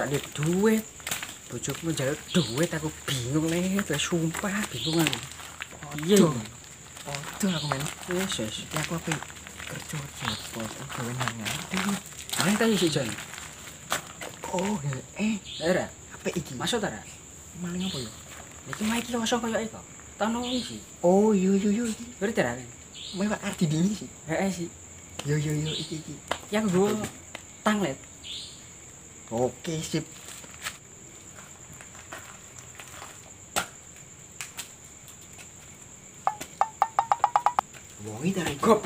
gak ada duit. Bojoku njaluk duit aku bingung nih, sumpah bingung aku. Iya. Podo aku men. Yes. Ya aku apa kerja cepet gawe mangan. Main ta iki Jon. Oh, Ora. apa iki? Masuk ta ra? Maling apa ya? Iki main iki kosong koyo iki. Tahun iki. Oh, yo. Berarti ra. Mewah arti dini sih. Heeh sih. Yo iki. Yang gua tanglet. Oke, sip. Wongi ta iki. Kok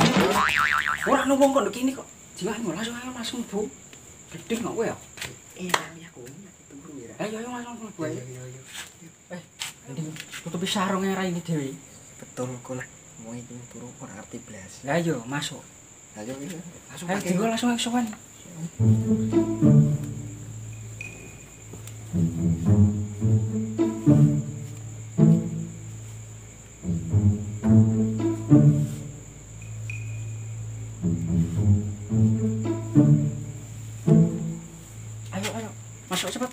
ora ono wong kok kene kok. Jiwamu langsung bu. Gedhe kok kowe ya. Nami aku turu ya. Ayo langsung bu. Yo. Mending tutupi sarunge ra ini dhewe. Betul kok lah. Mau iki turu ora arti blas. Lah yo masuk. Ayo iki. Langsung Ayo tinggal langsung eksoan. Ayo. Masuk cepat.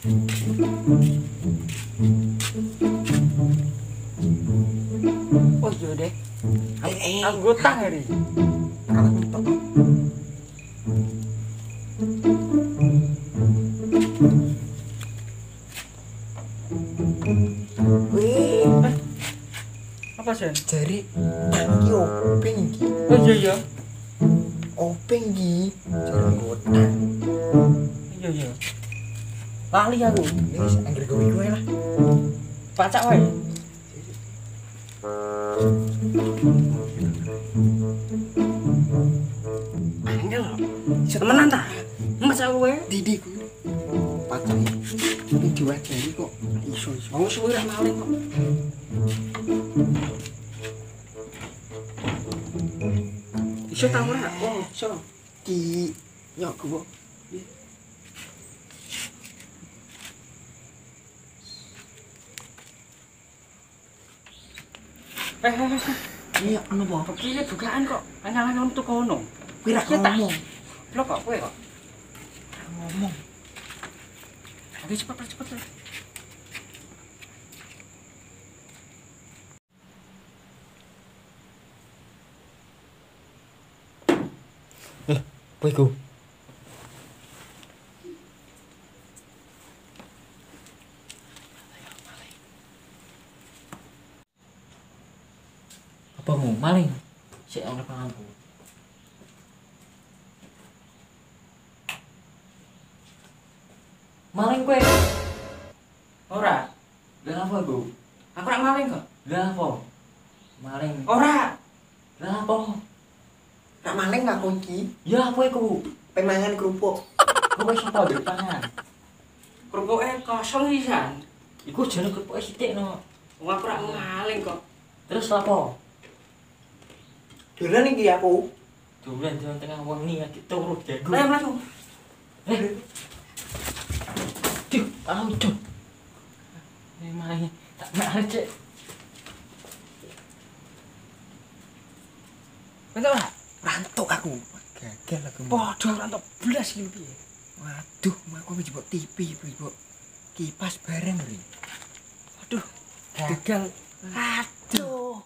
Oh iya deh. Anggota hari. Alat entok. Wih, Apa sih? jari iki openg iki. Oh iya. Openg iki. Jari ngutang. Iya. Lali aku. Wis anggere kowe lah. Pacak wae. Angel. Temenan ta? Mas aku wae. Didi ku. Pacak iki diwajari kok iso. Mau suwe ra maling kok. Iso ta ora? Oh, iso. Ki nyok ku. Iya, ono apa? Iki bukaan kok. Anyang-anyang metu kono. Kuwi ra ngomong. Blok kok kowe kok. Ra ngomong. Oke, cepet. Apa iku? Apa mau maling? Sik ana panganku. Maling kowe. Ora. Lah apa, Bu? Aku ora maling kok. Lah apa? Maling. Ora. Lah apa? Ra maling aku iki. Ya apa iku? Pemangan kerupuk. Kowe sapa ndek pangan? Kerupuke kosong pisan. Iku jane kerupuke sithik no. Wong aku ora maling kok. Terus apa? Dolan iki aku. Dolan jalan tengah wengi iki turu jago. Langsung. Duh, auto. Main tak nak cek. Betul ora? Rantuk aku. Gagal aku. Padha rantuk blas iki piye? Waduh, aku wis mbok TV, wis mbok kipas bareng ri. Aduh, gagal. Aduh.